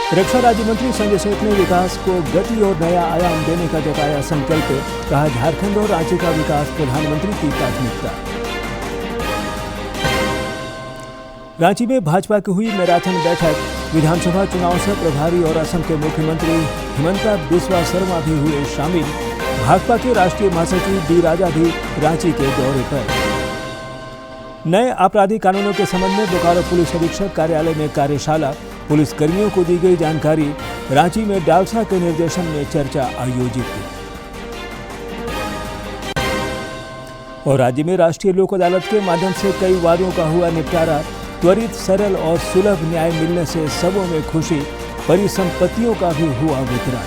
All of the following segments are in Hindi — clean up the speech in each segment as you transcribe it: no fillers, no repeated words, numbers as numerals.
रक्षा राज्य मंत्री संजय सेठ ने विकास को गति और नया आयाम देने का जताया संकल्प। कहा, झारखंड और रांची का विकास प्रधानमंत्री की प्राथमिकता। रांची में भाजपा की हुई मैराथन बैठक। विधानसभा चुनाव से प्रभारी और असम के मुख्यमंत्री हिमंता बिस्वा शर्मा भी हुए शामिल। भाजपा के राष्ट्रीय महासचिव डी राजा भी रांची के दौरे पर। नए आपराधिक कानूनों के संबंध में बोकारो पुलिस अधीक्षक कार्यालय में कार्यशाला। पुलिस कर्मियों को दी गई जानकारी। रांची में डालसा के निर्देशन में चर्चा आयोजित की। और राज्य में राष्ट्रीय लोक अदालत के माध्यम से कई वादों का हुआ निपटारा। त्वरित, सरल और सुलभ न्याय मिलने से सबों में खुशी। परिसंपत्तियों का भी हुआ वितरण।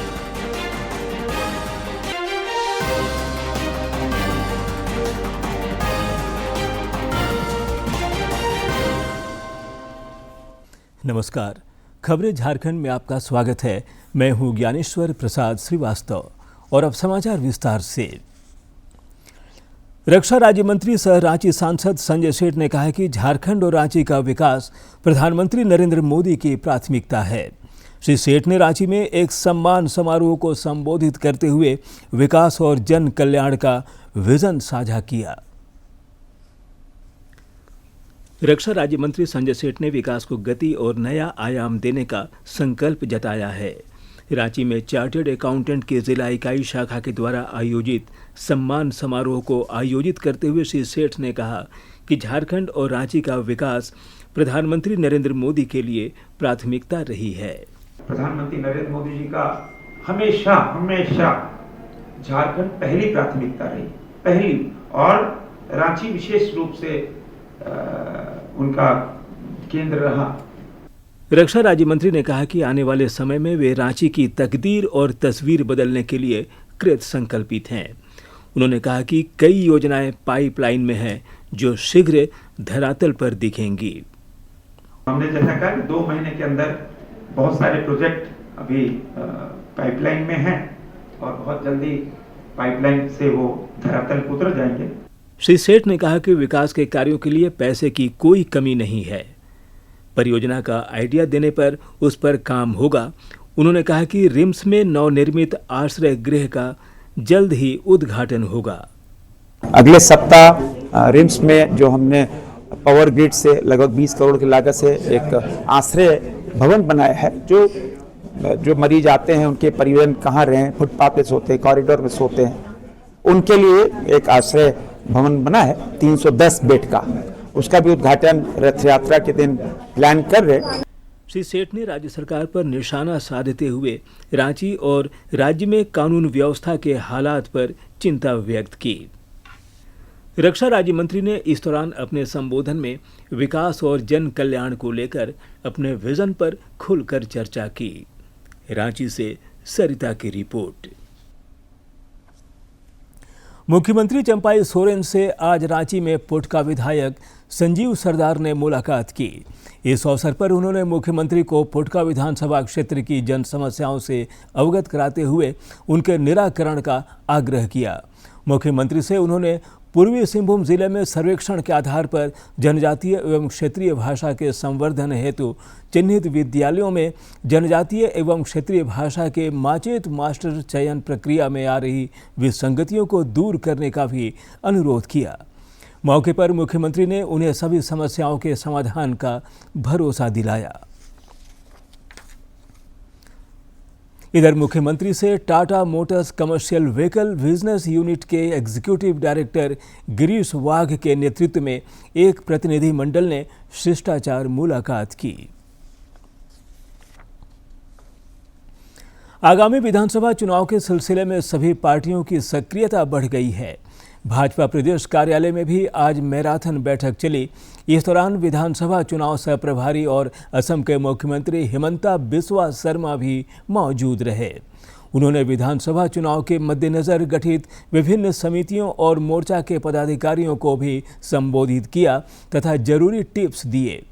नमस्कार, खबरें झारखंड में आपका स्वागत है। मैं हूं ज्ञानेश्वर प्रसाद श्रीवास्तव और अब समाचार विस्तार से। रक्षा राज्य मंत्री सह रांची सांसद संजय सेठ ने कहा कि झारखंड और रांची का विकास प्रधानमंत्री नरेंद्र मोदी की प्राथमिकता है। श्री सेठ ने रांची में एक सम्मान समारोह को संबोधित करते हुए विकास और जन कल्याण का विजन साझा किया। रक्षा राज्य मंत्री संजय सेठ ने विकास को गति और नया आयाम देने का संकल्प जताया है। रांची में चार्टर्ड अकाउंटेंट की जिला इकाई शाखा के द्वारा आयोजित सम्मान समारोह को आयोजित करते हुए श्री सेठ ने कहा कि झारखंड और रांची का विकास प्रधानमंत्री नरेंद्र मोदी के लिए प्राथमिकता रही है। प्रधानमंत्री नरेंद्र मोदी जी का हमेशा झारखंड पहली प्राथमिकता रही, पहली, और रांची विशेष रूप से उनका केंद्र रहा। रक्षा राज्य मंत्री ने कहा कि आने वाले समय में वे रांची की तकदीर और तस्वीर बदलने के लिए कृत संकल्पित हैं। उन्होंने कहा कि कई योजनाएं पाइपलाइन में हैं जो शीघ्र धरातल पर दिखेंगी। हमने जैसा कहा कि 2 महीने के अंदर बहुत सारे प्रोजेक्ट अभी पाइपलाइन में हैं और बहुत जल्दी पाइपलाइन से वो धरातल पर उतर जाएंगे। श्री सेठ ने कहा कि विकास के कार्यों के लिए पैसे की कोई कमी नहीं है। परियोजना का आइडिया देने पर उस पर काम होगा। उन्होंने कहा कि रिम्स में नवनिर्मित आश्रय गृह का जल्द ही उद्घाटन होगा। अगले सप्ताह रिम्स में जो हमने पावर ग्रिड से लगभग 20 करोड़ की लागत से एक आश्रय भवन बनाया है, जो मरीज आते हैं उनके परिजन कहाँ रहें, फुटपाथ पे सोते हैं, कॉरिडोर में सोते हैं, उनके लिए एक आश्रय भवन बना है 310 बेड का। उसका भी उद्घाटन रथ यात्रा के दिन प्लान कर रहे हैं। श्री सेठ ने राज्य सरकार पर निशाना साधते हुए रांची और राज्य में कानून व्यवस्था के हालात पर चिंता व्यक्त की। रक्षा राज्य मंत्री ने इस दौरान अपने संबोधन में विकास और जन कल्याण को लेकर अपने विजन पर खुलकर चर्चा की। रांची से सरिता की रिपोर्ट। मुख्यमंत्री चंपाई सोरेन से आज रांची में पोटका विधायक संजीव सरदार ने मुलाकात की। इस अवसर पर उन्होंने मुख्यमंत्री को पोटका विधानसभा क्षेत्र की जन समस्याओं से अवगत कराते हुए उनके निराकरण का आग्रह किया। मुख्यमंत्री से उन्होंने पूर्वी सिंहभूम जिले में सर्वेक्षण के आधार पर जनजातीय एवं क्षेत्रीय भाषा के संवर्धन हेतु चिन्हित विद्यालयों में जनजातीय एवं क्षेत्रीय भाषा के माचेत मास्टर चयन प्रक्रिया में आ रही विसंगतियों को दूर करने का भी अनुरोध किया। मौके पर मुख्यमंत्री ने उन्हें सभी समस्याओं के समाधान का भरोसा दिलाया। इधर मुख्यमंत्री से Tata Motors commercial vehicle business unit के एग्जीक्यूटिव डायरेक्टर गिरीश वाघ के नेतृत्व में एक प्रतिनिधि मंडल ने शिष्टाचार मुलाकात की। आगामी विधानसभा चुनाव के सिलसिले में सभी पार्टियों की सक्रियता बढ़ गई है। भाजपा प्रदेश कार्यालय में भी आज मैराथन बैठक चली। इस दौरान विधानसभा चुनाव सह प्रभारी और असम के मुख्यमंत्री हिमंता बिस्वा शर्मा भी मौजूद रहे। उन्होंने विधानसभा चुनाव के मद्देनजर गठित विभिन्न समितियों और मोर्चा के पदाधिकारियों को भी संबोधित किया तथा जरूरी टिप्स दिए।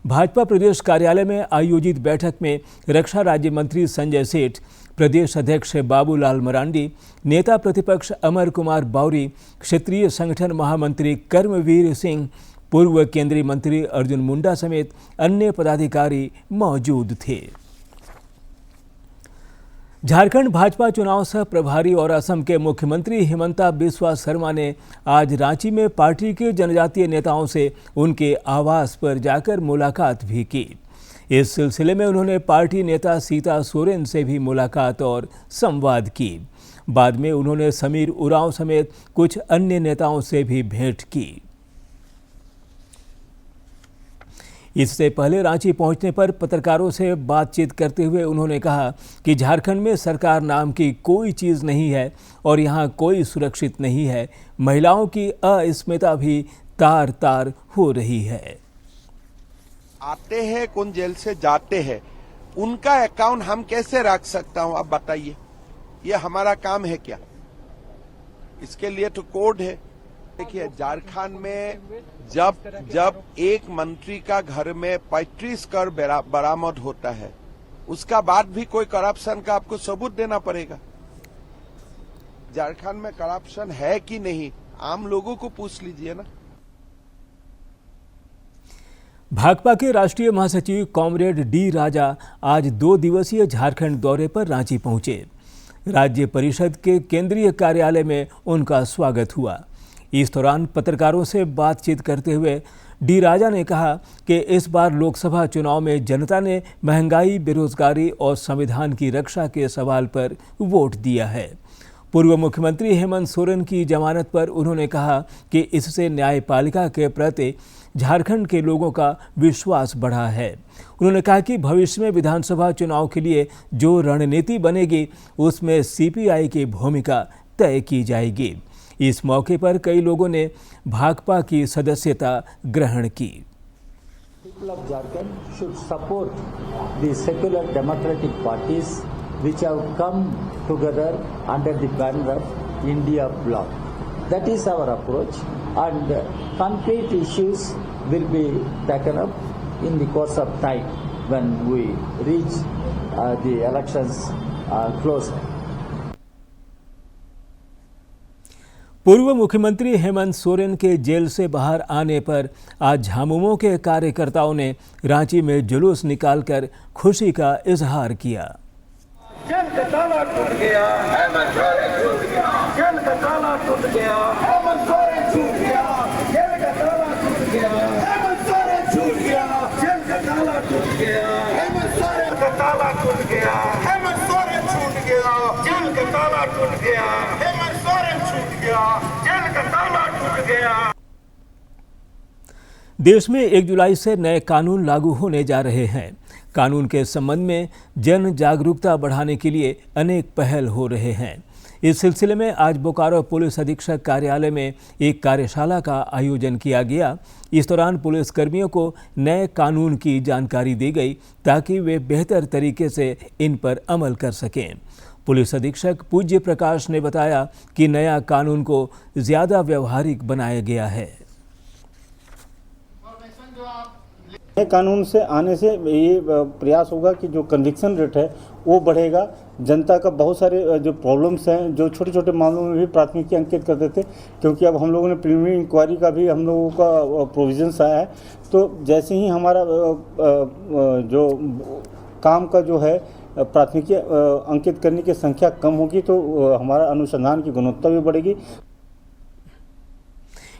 भाजपा प्रदेश कार्यालय में आयोजित बैठक में रक्षा राज्य मंत्री संजय सेठ, प्रदेश अध्यक्ष बाबूलाल मरांडी, नेता प्रतिपक्ष अमर कुमार बावरी, क्षेत्रीय संगठन महामंत्री कर्मवीर सिंह, पूर्व केंद्रीय मंत्री अर्जुन मुंडा समेत अन्य पदाधिकारी मौजूद थे। झारखंड भाजपा चुनाव सह प्रभारी और असम के मुख्यमंत्री हिमंता बिस्वा शर्मा ने आज रांची में पार्टी के जनजातीय नेताओं से उनके आवास पर जाकर मुलाकात भी की। इस सिलसिले में उन्होंने पार्टी नेता सीता सोरेन से भी मुलाकात और संवाद की। बाद में उन्होंने समीर उरांव समेत कुछ अन्य नेताओं से भी भेंट की। इससे पहले रांची पहुंचने पर पत्रकारों से बातचीत करते हुए उन्होंने कहा कि झारखंड में सरकार नाम की कोई चीज़ नहीं है और यहां कोई सुरक्षित नहीं है। महिलाओं की अस्मिता भी तार तार हो रही है। आते हैं कौन जेल से जाते हैं, उनका अकाउंट हम कैसे रख सकता हूं, आप बताइए। ये हमारा काम है क्या? इसके लिए तो कोड है। देखिए, झारखंड में जब एक मंत्री का घर में 35 कर बरामद होता है, उसका बाद भी कोई करप्शन का आपको सबूत देना पड़ेगा। झारखंड में करप्शन है कि नहीं, आम लोगों को पूछ लीजिए ना। भाकपा के राष्ट्रीय महासचिव कॉमरेड डी राजा आज 2 दिवसीय झारखंड दौरे पर रांची पहुंचे। राज्य परिषद के केंद्रीय कार्यालय में उनका स्वागत हुआ। इस दौरान पत्रकारों से बातचीत करते हुए डी राजा ने कहा कि इस बार लोकसभा चुनाव में जनता ने महंगाई, बेरोजगारी और संविधान की रक्षा के सवाल पर वोट दिया है। पूर्व मुख्यमंत्री हेमंत सोरेन की जमानत पर उन्होंने कहा कि इससे न्यायपालिका के प्रति झारखंड के लोगों का विश्वास बढ़ा है। उन्होंने कहा कि भविष्य में विधानसभा चुनाव के लिए जो रणनीति बनेगी उसमें सीपीआई की भूमिका तय की जाएगी। इस मौके पर कई लोगों ने भाकपा की सदस्यता ग्रहण की। People of Jharkhand should support the secular democratic parties which have come together under the banner of India Bloc. That is our approach, and concrete issues will be taken up in the course of time when we reach the elections closer. पूर्व मुख्यमंत्री हेमंत सोरेन के जेल से बाहर आने पर आज झामुमो के कार्यकर्ताओं ने रांची में जुलूस निकालकर खुशी का इजहार किया। जेल का ताला टूट गया, हेमंत सोरेन छूट गया। जेल का ताला टूट गया, हेमंत सोरेन छूट गया। जेल का ताला टूट गया, हेमंत सोरेन छूट गया। जेल का ताला टूट गया, हेमंत सोरेन का ताला टूट गया। हेमंत सोरेन छूट गया, जेल का ताला टूट गया। हेमंत सोरेन छूट गया, जेल का ताला टूट गया। देश में 1 जुलाई से नए कानून लागू होने जा रहे हैं। कानून के संबंध में जन जागरूकता बढ़ाने के लिए अनेक पहल हो रहे हैं। इस सिलसिले में आज बोकारो पुलिस अधीक्षक कार्यालय में एक कार्यशाला का आयोजन किया गया। इस दौरान पुलिस कर्मियों को नए कानून की जानकारी दी गई ताकि वे बेहतर तरीके से इन पर अमल कर सकें। पुलिस अधीक्षक पूज्य प्रकाश ने बताया कि नया कानून को ज्यादा व्यवहारिक बनाया गया है। नए कानून से आने से ये प्रयास होगा कि जो कन्विक्शन रेट है वो बढ़ेगा। जनता का बहुत सारे जो प्रॉब्लम्स हैं, जो छोटे छोटे मामलों में भी प्राथमिकी अंकित करते थे, क्योंकि अब हम लोगों ने प्रीलिमिनरी इंक्वायरी का भी हम लोगों का प्रोविजंस आया है। तो जैसे ही हमारा जो काम का जो है प्राथमिकी अंकित करने की संख्या कम होगी तो हमारा अनुसंधान की गुणवत्ता भी बढ़ेगी।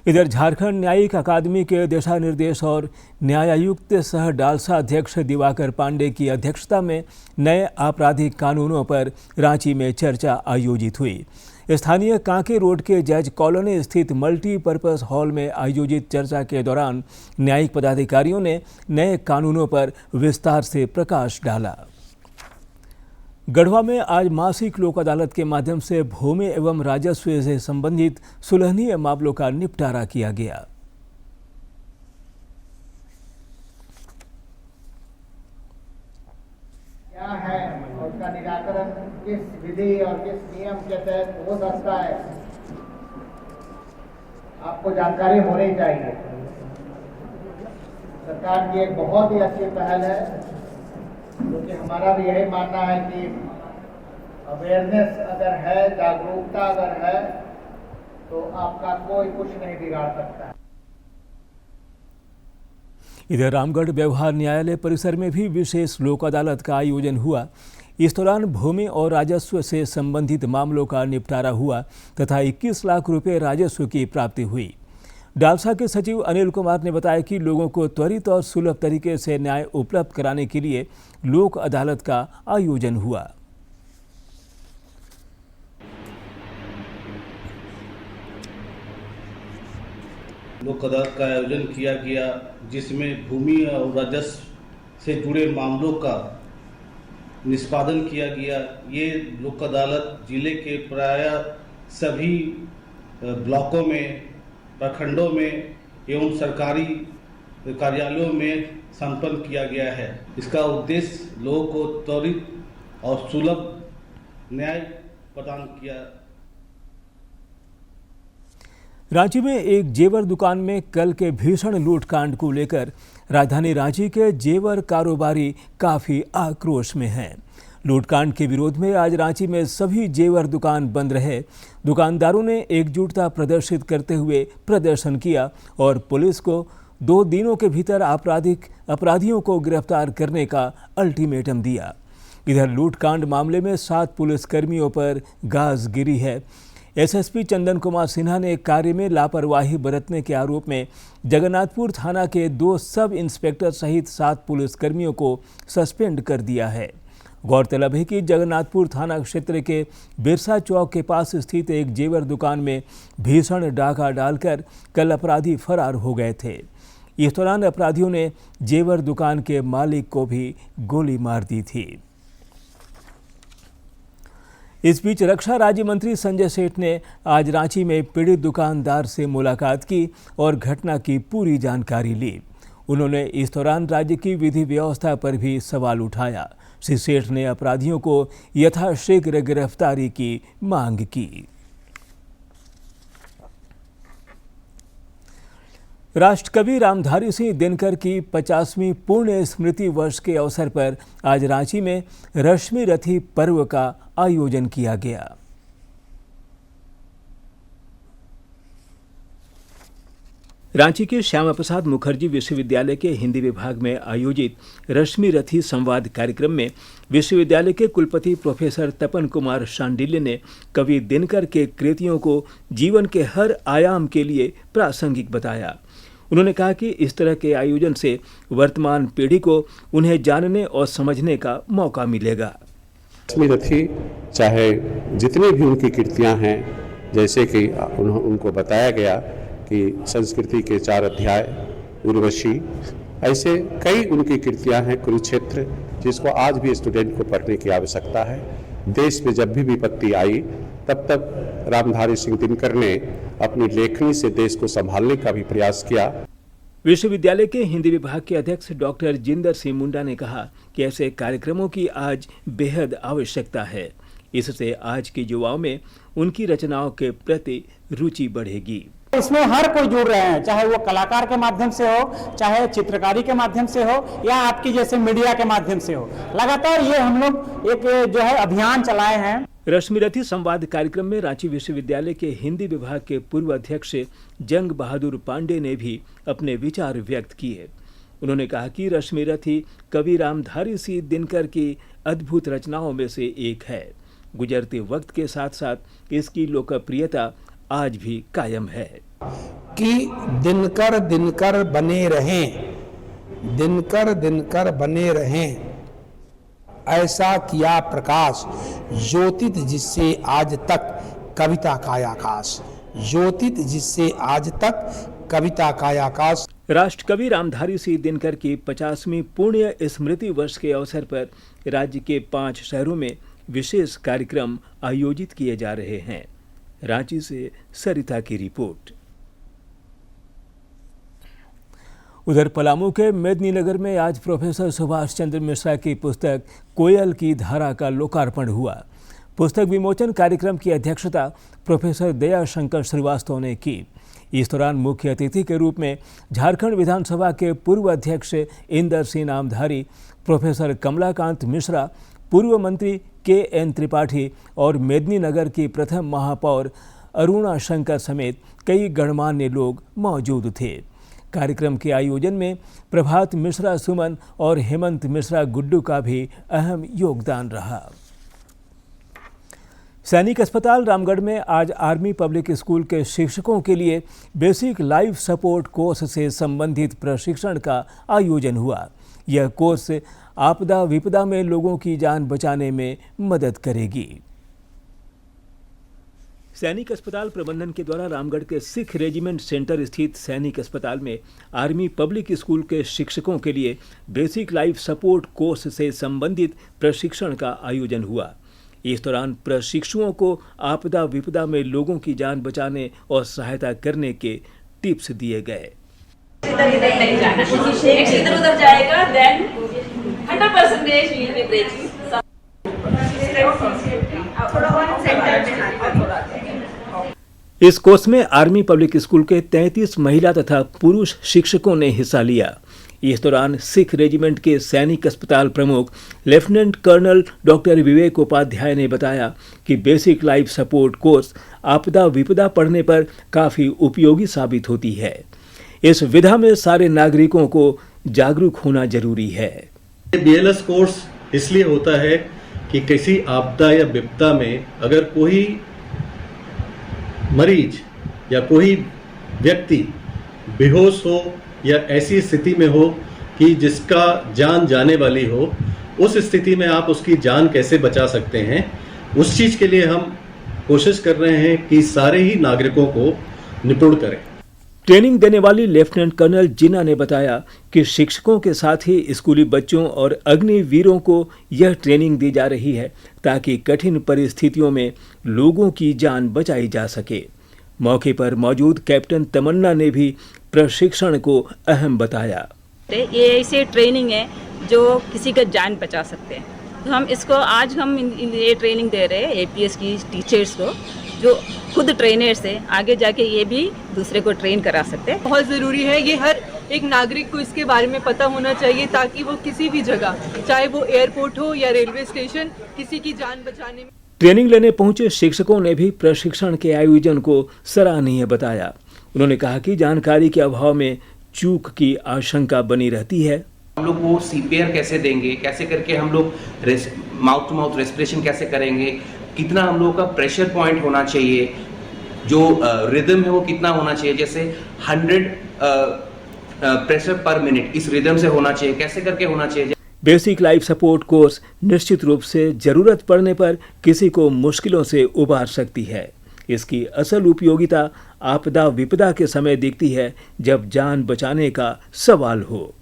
इधर झारखंड न्यायिक अकादमी के दिशा निर्देश और न्यायायुक्त सह डालसा अध्यक्ष दिवाकर पांडे की अध्यक्षता में नए आपराधिक कानूनों पर रांची में चर्चा आयोजित हुई। स्थानीय कांके रोड के जज कॉलोनी स्थित मल्टीपर्पज हॉल में आयोजित चर्चा के दौरान न्यायिक पदाधिकारियों ने नए कानूनों पर विस्तार से प्रकाश डाला। गढ़वा में आज मासिक लोक अदालत के माध्यम से भूमि एवं राजस्व से संबंधित सुलहनीय मामलों का निपटारा किया गया। क्या है और उसका निराकरण किस विधि और किस नियम के तहत हो सकता है, आपको जानकारी होनी चाहिए। सरकार की एक बहुत ही अच्छी पहल है, क्योंकि हमारा भी यही मानना है कि अवेयरनेस अगर है, जागरूकता अगर है, तो आपका कोई कुछ नहीं बिगाड़ सकता है। इधर रामगढ़ व्यवहार न्यायालय परिसर में भी विशेष लोक अदालत का आयोजन हुआ। इस दौरान भूमि और राजस्व से संबंधित मामलों का निपटारा हुआ तथा 21 लाख रुपए राजस्व की प्राप्ति हुई। डालसा के सचिव अनिल कुमार ने बताया कि लोगों को त्वरित और सुलभ तरीके से न्याय उपलब्ध कराने के लिए लोक अदालत का आयोजन हुआ। लोक अदालत का आयोजन किया गया, जिसमें भूमि और राजस्व से जुड़े मामलों का निष्पादन किया गया। ये लोक अदालत जिले के प्राय सभी ब्लॉकों में, प्रखंडों में एवं सरकारी कार्यालयों में संपन्न किया गया है। इसका उद्देश्य लोगों को त्वरित और सुलभ न्याय प्रदान किया। रांची में एक जेवर दुकान में कल के भीषण लूटकांड को लेकर राजधानी रांची के जेवर कारोबारी काफी आक्रोश में हैं। लूटकांड के विरोध में आज रांची में सभी जेवर दुकान बंद रहे। दुकानदारों ने एकजुटता प्रदर्शित करते हुए प्रदर्शन किया और पुलिस को 2 दिनों के भीतर अपराधियों को गिरफ्तार करने का अल्टीमेटम दिया। इधर लूटकांड मामले में 7 पुलिसकर्मियों पर गाज गिरी है। एसएसपी चंदन कुमार सिन्हा ने कार्य में लापरवाही बरतने के आरोप में जगन्नाथपुर थाना के 2 सब इंस्पेक्टर सहित 7 पुलिसकर्मियों को सस्पेंड कर दिया है। गौरतलब है कि जगन्नाथपुर थाना क्षेत्र के बिरसा चौक के पास स्थित एक जेवर दुकान में भीषण डाका डालकर कल अपराधी फरार हो गए थे। इस दौरान अपराधियों ने जेवर दुकान के मालिक को भी गोली मार दी थी। इस बीच रक्षा राज्य मंत्री संजय सेठ ने आज रांची में पीड़ित दुकानदार से मुलाकात की और घटना की पूरी जानकारी ली। उन्होंने इस दौरान राज्य की विधि व्यवस्था पर भी सवाल उठाया। श्री सेठ ने अपराधियों को यथाशीघ्र गिरफ्तारी की मांग की। राष्ट्रकवि रामधारी सिंह दिनकर की 50वीं पुण्य स्मृति वर्ष के अवसर पर आज रांची में रश्मि रथी पर्व का आयोजन किया गया। रांची के श्यामा प्रसाद मुखर्जी विश्वविद्यालय के हिंदी विभाग में आयोजित रश्मि रथी संवाद कार्यक्रम में विश्वविद्यालय के कुलपति प्रोफेसर तपन कुमार शांडिल्य ने कवि दिनकर के कृतियों को जीवन के हर आयाम के लिए प्रासंगिक बताया। उन्होंने कहा कि इस तरह के आयोजन से वर्तमान पीढ़ी को उन्हें जानने और समझने का मौका मिलेगा। रश्मि रथी चाहे जितनी भी उनकी कृतियां हैं, जैसे कि उनको बताया गया कि संस्कृति के 4 अध्याय, उर्वशी, ऐसे कई उनकी कृतियां हैं, कुरुक्षेत्र, जिसको आज भी स्टूडेंट को पढ़ने की आवश्यकता है। देश में जब भी विपत्ति आई तब तक रामधारी सिंह दिनकर ने अपनी लेखनी से देश को संभालने का भी प्रयास किया। विश्वविद्यालय के हिंदी विभाग के अध्यक्ष डॉक्टर जिंदर सिंह मुंडा ने कहा कि ऐसे कार्यक्रमों की आज बेहद आवश्यकता है। इससे आज के युवाओं में उनकी रचनाओं के प्रति रुचि बढ़ेगी। इसमें हर कोई जुड़ रहे हैं, चाहे वो कलाकार के माध्यम से हो, चाहे चित्रकारी के माध्यम से हो, या आपकी जैसे मीडिया के माध्यम से हो। लगातार ये हम लोग एक जो है अभियान चलाए हैं। रश्मि रथी संवाद कार्यक्रम में रांची विश्वविद्यालय के हिंदी विभाग के पूर्व अध्यक्ष जंग बहादुर पांडे ने भी अपने विचार व्यक्त किए। उन्होंने कहा कि रश्मि रथी कवि रामधारी सिंह दिनकर की अद्भुत रचनाओं में से एक है। गुजरते वक्त के साथ साथ इसकी लोकप्रियता आज भी कायम है। कि दिनकर दिनकर बने रहें, दिनकर दिनकर बने रहें, ऐसा किया प्रकाश, ज्योतित जिससे आज तक कविता का आकाश, ज्योतित जिससे आज तक कविता का आकाश। राष्ट्रकवि रामधारी सिंह दिनकर की 50वीं पुण्य स्मृति वर्ष के अवसर पर राज्य के 5 शहरों में विशेष कार्यक्रम आयोजित किए जा रहे हैं। रांची से सरिता की रिपोर्ट। उधर पलामू के मेदिनीनगर में आज प्रोफेसर सुभाष चंद्र मिश्रा की पुस्तक कोयल की धारा का लोकार्पण हुआ। पुस्तक विमोचन कार्यक्रम की अध्यक्षता प्रोफेसर दयाशंकर श्रीवास्तव ने की। इस दौरान मुख्य अतिथि के रूप में झारखंड विधानसभा के पूर्व अध्यक्ष इंदर सिंह नामधारी, प्रोफेसर कमलाकांत मिश्रा, पूर्व मंत्री KN त्रिपाठी और मेदिनीनगर की प्रथम महापौर अरुणा शंकर समेत कई गणमान्य लोग मौजूद थे। कार्यक्रम के आयोजन में प्रभात मिश्रा सुमन और हेमंत मिश्रा गुड्डू का भी अहम योगदान रहा। सैनिक अस्पताल रामगढ़ में आज आर्मी पब्लिक स्कूल के शिक्षकों के लिए बेसिक लाइफ सपोर्ट कोर्स से संबंधित प्रशिक्षण का आयोजन हुआ। यह कोर्स आपदा विपदा में लोगों की जान बचाने में मदद करेगी। सैनिक अस्पताल प्रबंधन के द्वारा रामगढ़ के सिख रेजिमेंट सेंटर स्थित सैनिक अस्पताल में आर्मी पब्लिक स्कूल के शिक्षकों के लिए बेसिक लाइफ सपोर्ट कोर्स से संबंधित प्रशिक्षण का आयोजन हुआ। इस दौरान प्रशिक्षुओं को आपदा विपदा में लोगों की जान बचाने और सहायता करने के टिप्स दिए गए। इधर नहीं जाना, इधर उधर जाएगा then 100% we will be breaking. इस कोर्स में आर्मी पब्लिक स्कूल के 33 महिला तथा पुरुष शिक्षकों ने हिस्सा लिया। इस दौरान सिख रेजिमेंट के सैनिक अस्पताल प्रमुख लेफ्टिनेंट कर्नल डॉक्टर विवेक उपाध्याय ने बताया कि बेसिक लाइफ सपोर्ट कोर्स आपदा विपदा पड़ने पर काफी उपयोगी साबित होती है। इस विधा में सारे नागरिकों को जागरूक होना जरूरी है। BLS कोर्स इसलिए होता है कि किसी आपदा या विपदा में अगर कोई मरीज या कोई व्यक्ति बेहोश हो या ऐसी स्थिति में हो कि जिसका जान जाने वाली हो, उस स्थिति में आप उसकी जान कैसे बचा सकते हैं, उस चीज के लिए हम कोशिश कर रहे हैं कि सारे ही नागरिकों को निपुण करें। ट्रेनिंग देने वाली लेफ्टिनेंट कर्नल जिन्ना ने बताया कि शिक्षकों के साथ ही स्कूली बच्चों और अग्निवीरों को यह ट्रेनिंग दी जा रही है ताकि कठिन परिस्थितियों में लोगों की जान बचाई जा सके। मौके पर मौजूद कैप्टन तमन्ना ने भी प्रशिक्षण को अहम बताया। ये ऐसे ट्रेनिंग है जो किसी का जान बचा सकते हैं, तो हम इसको आज हम ये ट्रेनिंग दे रहे हैं APS की टीचर्स को, जो खुद ट्रेनर्स है, आगे जाके ये भी दूसरे को ट्रेन करा सकते हैं। बहुत ज़रूरी है, ये हर एक नागरिक को इसके बारे में पता होना चाहिए ताकि वो किसी भी जगह, चाहे वो एयरपोर्ट हो या रेलवे स्टेशन, किसी की जान बचाने में। ट्रेनिंग लेने पहुंचे शिक्षकों ने भी प्रशिक्षण के आयोजन को सराहनीय बताया। उन्होंने कहा कि जानकारी के अभाव में चूक की आशंका बनी रहती है। हम लोग वो CPR कैसे देंगे, कैसे करके हम लोग माउथ टू माउथ रेस्पिरेशन कैसे करेंगे, कितना हम लोगों का प्रेशर पॉइंट होना चाहिए, जो रिदम है वो कितना होना चाहिए, जैसे 100 प्रेशर पर मिनट इस रिदम से होना चाहिए, कैसे करके होना चाहिए। बेसिक लाइफ सपोर्ट कोर्स निश्चित रूप से जरूरत पड़ने पर किसी को मुश्किलों से उबार सकती है। इसकी असल उपयोगिता आपदा विपदा के समय दिखती है जब जान बचाने का सवाल हो।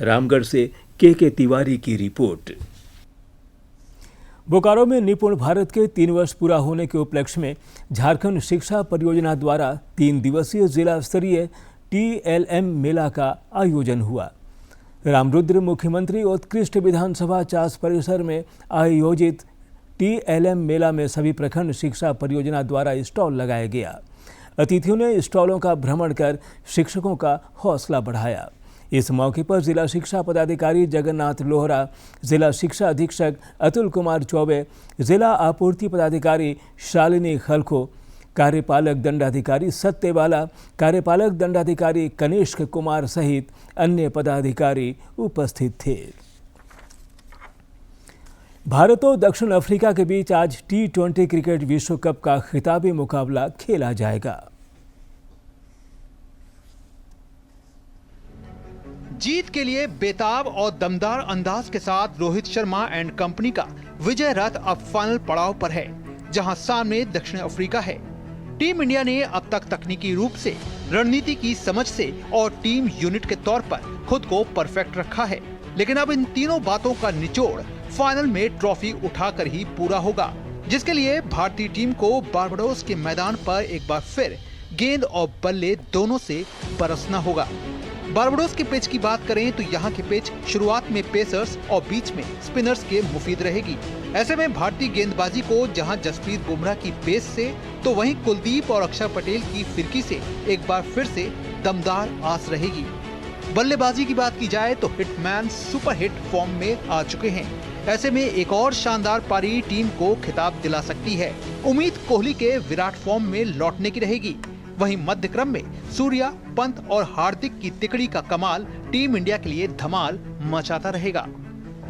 रामगढ़ से के तिवारी की रिपोर्ट। बोकारो में निपुण भारत के 3 वर्ष पूरा होने के उपलक्ष्य में झारखंड शिक्षा परियोजना द्वारा 3 दिवसीय जिला स्तरीय TLM मेला का आयोजन हुआ। रामरुद्र मुख्यमंत्री उत्कृष्ट विधानसभा चास परिसर में आयोजित TLM मेला में सभी प्रखंड शिक्षा परियोजना द्वारा स्टॉल लगाया गया। अतिथियों ने स्टॉलों का भ्रमण कर शिक्षकों का हौसला बढ़ाया। इस मौके पर जिला शिक्षा पदाधिकारी जगन्नाथ लोहरा, जिला शिक्षा अधीक्षक अतुल कुमार चौबे, जिला आपूर्ति पदाधिकारी शालिनी खलखो, कार्यपालक दंडाधिकारी सत्यबाला, कार्यपालक दंडाधिकारी कनिष्क कुमार सहित अन्य पदाधिकारी उपस्थित थे। भारत और दक्षिण अफ्रीका के बीच आज T20 क्रिकेट विश्व कप का खिताबी मुकाबला खेला जाएगा। जीत के लिए बेताब और दमदार अंदाज के साथ रोहित शर्मा एंड कंपनी का विजय रथ अब फाइनल पड़ाव पर है, जहां सामने दक्षिण अफ्रीका है। टीम इंडिया ने अब तक तकनीकी रूप से, रणनीति की समझ से और टीम यूनिट के तौर पर खुद को परफेक्ट रखा है, लेकिन अब इन तीनों बातों का निचोड़ फाइनल में ट्रॉफी उठाकर ही पूरा होगा, जिसके लिए भारतीय टीम को बारबाडोस के मैदान पर एक बार फिर गेंद और बल्ले दोनों से बरसना होगा। बारबाडोस के पिच की बात करें तो यहाँ की पिच शुरुआत में पेसर्स और बीच में स्पिनर्स के मुफीद रहेगी। ऐसे में भारतीय गेंदबाजी को जहां जसप्रीत बुमराह की पेस से तो वहीं कुलदीप और अक्षर पटेल की फिरकी से एक बार फिर से दमदार आस रहेगी। बल्लेबाजी की बात की जाए तो हिटमैन सुपर हिट फॉर्म में आ चुके हैं। ऐसे में एक और शानदार पारी टीम को खिताब दिला सकती है। उम्मीद कोहली के विराट फॉर्म में लौटने की रहेगी। वहीं मध्य क्रम में सूर्या, पंत और हार्दिक की तिकड़ी का कमाल टीम इंडिया के लिए धमाल मचाता रहेगा।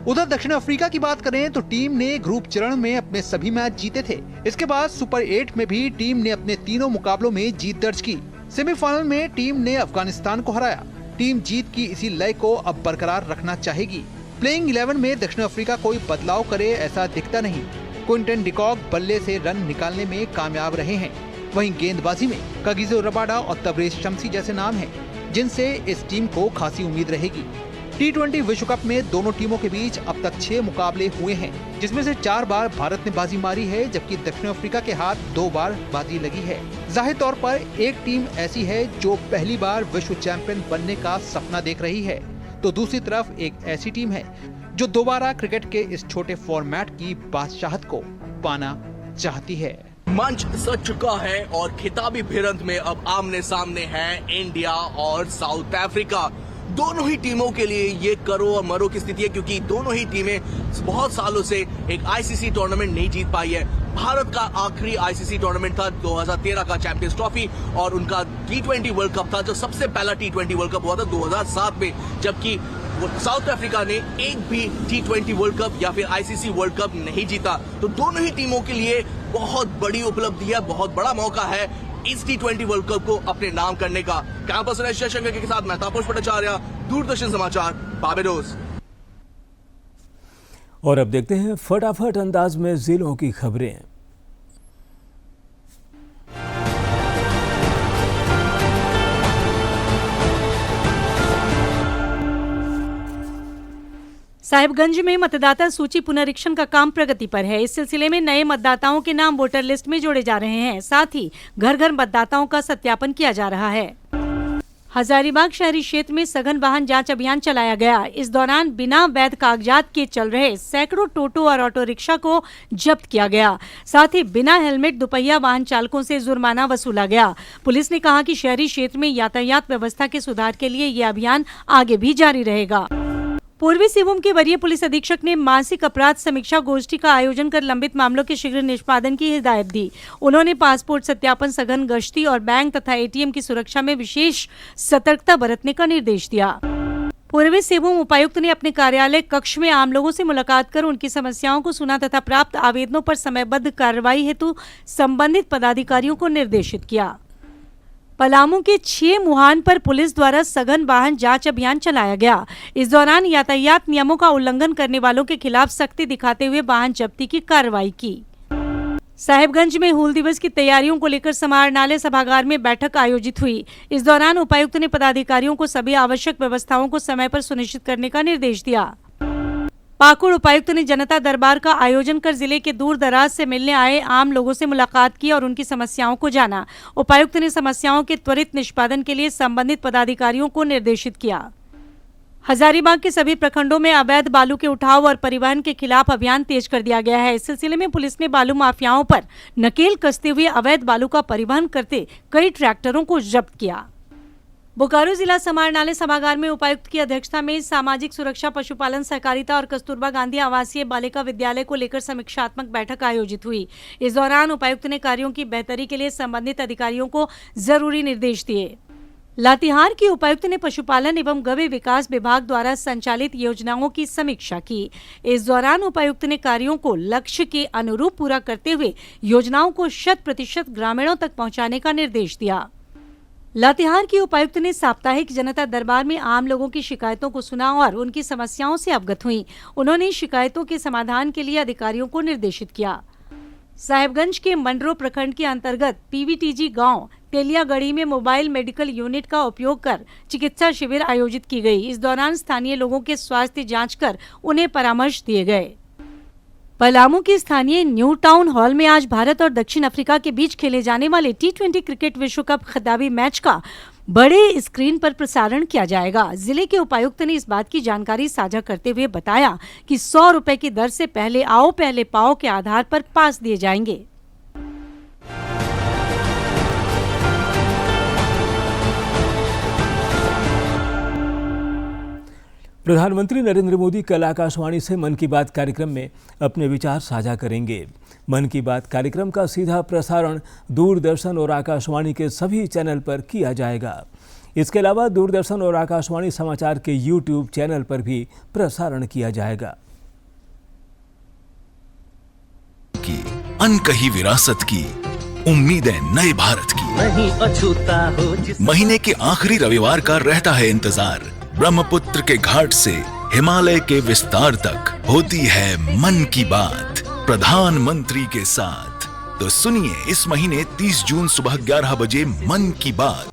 उधर दक्षिण अफ्रीका की बात करें तो टीम ने ग्रुप चरण में अपने सभी मैच जीते थे। इसके बाद सुपर 8 में भी टीम ने अपने तीनों मुकाबलों में जीत दर्ज की। सेमीफाइनल में टीम ने अफगानिस्तान को हराया। टीम जीत की इसी लय को अब बरकरार रखना चाहेगी। प्लेइंग 11 में दक्षिण अफ्रीका कोई बदलाव करे ऐसा दिखता नहीं। क्विंटन डिकॉक बल्ले से रन निकालने में कामयाब रहे हैं। वहीं गेंदबाजी में कगिसो रबाडा और तबरेज शम्सी जैसे नाम हैं, जिनसे इस टीम को खासी उम्मीद रहेगी। T20 विश्व कप में दोनों टीमों के बीच अब तक 6 मुकाबले हुए हैं, जिसमें से 4 बार भारत ने बाजी मारी है, जबकि दक्षिण अफ्रीका के हाथ 2 बार बाजी लगी है। जाहिर तौर पर एक टीम ऐसी है जो पहली बार विश्व चैंपियन बनने का सपना देख रही है, तो दूसरी तरफ एक ऐसी टीम है जो दोबारा क्रिकेट के इस छोटे फॉर्मेट की बादशाहत को पाना चाहती है। मंच सज चुका है और खिताबी भिड़ंत में अब आमने सामने हैं इंडिया और साउथ अफ्रीका। दोनों ही टीमों के लिए ये करो और मरो की स्थिति है, क्योंकि दोनों ही टीमें बहुत सालों से एक आईसीसी टूर्नामेंट नहीं जीत पाई है। भारत का आखिरी आईसीसी टूर्नामेंट था 2013 का चैंपियंस ट्रॉफी, और उनका T20 वर्ल्ड कप था जो सबसे पहला T20 वर्ल्ड कप हुआ था 2007 में, जबकि साउथ अफ्रीका ने एक भी T20 वर्ल्ड कप या फिर आईसीसी वर्ल्ड कप नहीं जीता। तो दोनों ही टीमों के लिए बहुत बड़ी उपलब्धि है, बहुत बड़ा मौका है इस T20 वर्ल्ड कप को अपने नाम करने का। कैमरा पर्सन एस जयशंकर के साथ मैं तापस भट्टाचार्य, दूरदर्शन समाचार, बारबाडोस। और अब देखते हैं फटाफट अंदाज में जिलों की खबरें। साहिबगंज में मतदाता सूची पुनरीक्षण का काम प्रगति पर है। इस सिलसिले में नए मतदाताओं के नाम वोटर लिस्ट में जोड़े जा रहे हैं। साथ ही घर घर मतदाताओं का सत्यापन किया जा रहा है। हजारीबाग शहरी क्षेत्र में सघन वाहन जांच अभियान चलाया गया। इस दौरान बिना वैध कागजात के चल रहे सैकड़ों टोटो और ऑटो रिक्शा को जब्त किया गया। साथ ही बिना हेलमेट दुपहिया वाहन चालकों से जुर्माना वसूला गया। पुलिस ने कहा कि शहरी क्षेत्र में यातायात व्यवस्था के सुधार के लिए ये अभियान आगे भी जारी रहेगा। पूर्वी सिंहभूम के वरीय पुलिस अधीक्षक ने मासिक अपराध समीक्षा गोष्ठी का आयोजन कर लंबित मामलों के शीघ्र निष्पादन की हिदायत दी। उन्होंने पासपोर्ट सत्यापन, सघन गश्ती और बैंक तथा एटीएम की सुरक्षा में विशेष सतर्कता बरतने का निर्देश दिया। पूर्वी सिंहभूम उपायुक्त ने अपने कार्यालय कक्ष में आम लोगों से मुलाकात कर उनकी समस्याओं को सुना तथा प्राप्त आवेदनों पर समयबद्ध कार्रवाई हेतु संबंधित पदाधिकारियों को निर्देशित किया। पलामू के 6 मुहान पर पुलिस द्वारा सघन वाहन जांच अभियान चलाया गया। इस दौरान यातायात नियमों का उल्लंघन करने वालों के खिलाफ सख्ती दिखाते हुए वाहन जब्ती की कार्रवाई की। साहिबगंज में हूल दिवस की तैयारियों को लेकर समाहरणालय सभागार में बैठक आयोजित हुई। इस दौरान उपायुक्त ने पदाधिकारियों को सभी आवश्यक व्यवस्थाओं को समय पर सुनिश्चित करने का निर्देश दिया। पाकुड़ उपायुक्त ने जनता दरबार का आयोजन कर जिले के दूर दराज से मिलने आए आम लोगों से मुलाकात की और उनकी समस्याओं को जाना। उपायुक्त ने समस्याओं के त्वरित निष्पादन के लिए संबंधित पदाधिकारियों को निर्देशित किया। हजारीबाग के सभी प्रखंडों में अवैध बालू के उठाव और परिवहन के खिलाफ अभियान तेज कर दिया गया है। इस सिलसिले में पुलिस ने बालू माफियाओं पर नकेल कसते हुए अवैध बालू का परिवहन करते कई ट्रैक्टरों को जब्त किया। बोकारो जिला समाहरणालय सभागार में उपायुक्त की अध्यक्षता में सामाजिक सुरक्षा, पशुपालन, सहकारिता और कस्तूरबा गांधी आवासीय बालिका विद्यालय को लेकर समीक्षात्मक बैठक आयोजित हुई। इस दौरान उपायुक्त ने कार्यों की बेहतरी के लिए संबंधित अधिकारियों को जरूरी निर्देश दिए। लातेहार की उपायुक्त ने पशुपालन एवं गव्य विकास विभाग द्वारा संचालित योजनाओं की समीक्षा की। इस दौरान उपायुक्त ने कार्यों को लक्ष्य के अनुरूप पूरा करते हुए योजनाओं को 100% ग्रामीणों तक पहुंचाने का निर्देश दिया। लातेहार की उपायुक्त ने साप्ताहिक जनता दरबार में आम लोगों की शिकायतों को सुना और उनकी समस्याओं से अवगत हुई। उन्होंने शिकायतों के समाधान के लिए अधिकारियों को निर्देशित किया। साहिबगंज के मंडरो प्रखंड के अंतर्गत पीवीटीजी गांव तेलियागढ़ी में मोबाइल मेडिकल यूनिट का उपयोग कर चिकित्सा शिविर आयोजित की गई। इस दौरान स्थानीय लोगों के स्वास्थ्य जांच कर उन्हें परामर्श दिए गए। पलामू के स्थानीय न्यू टाउन हॉल में आज भारत और दक्षिण अफ्रीका के बीच खेले जाने वाले T20 क्रिकेट विश्व कप खिताबी मैच का बड़े स्क्रीन पर प्रसारण किया जाएगा। जिले के उपायुक्त ने इस बात की जानकारी साझा करते हुए बताया कि 100 रुपए की दर से पहले आओ पहले पाओ के आधार पर पास दिए जाएंगे। प्रधानमंत्री नरेंद्र मोदी कल आकाशवाणी से मन की बात कार्यक्रम में अपने विचार साझा करेंगे। मन की बात कार्यक्रम का सीधा प्रसारण दूरदर्शन और आकाशवाणी के सभी चैनल पर किया जाएगा। इसके अलावा दूरदर्शन और आकाशवाणी समाचार के YouTube चैनल पर भी प्रसारण किया जाएगा। अनकही विरासत की उम्मीदें नए भारत की, नहीं अछूता हो महीने के आखिरी रविवार का रहता है इंतजार। ब्रह्मपुत्र के घाट से हिमालय के विस्तार तक होती है मन की बात प्रधानमंत्री के साथ। तो सुनिए इस महीने 30 जून सुबह 11 बजे मन की बात।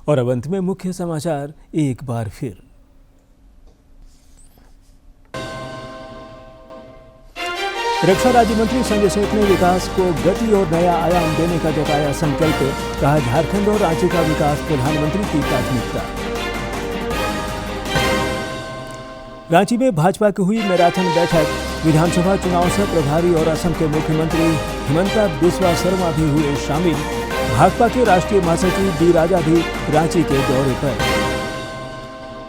और अब अंत में मुख्य समाचार एक बार फिर। रक्षा राज्य मंत्री संजय सेठ ने विकास को गति और नया आयाम देने का जताया संकल्प। कहा, झारखंड और रांची का विकास प्रधानमंत्री की प्राथमिकता। रांची में भाजपा की हुई मैराथन बैठक। विधानसभा चुनाव से प्रभारी और असम के मुख्यमंत्री हिमंता बिस्वा शर्मा भी हुए शामिल। भाजपा के राष्ट्रीय महासचिव डी राजा भी रांची के दौरे पर।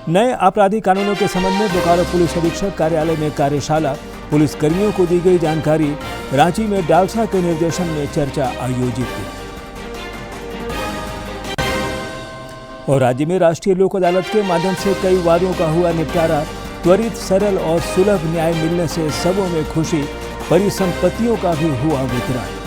नए आपराधिक कानूनों के संबंध में बोकारो पुलिस अधीक्षक कार्यालय में कार्यशाला। पुलिस कर्मियों को दी गई जानकारी। रांची में डालसा के निर्देशन में चर्चा आयोजित की। और राज्य में राष्ट्रीय लोक अदालत के माध्यम से कई वादों का हुआ निपटारा। त्वरित, सरल और सुलभ न्याय मिलने से सबों में खुशी। परिसंपत्तियों का भी हुआ वितरण।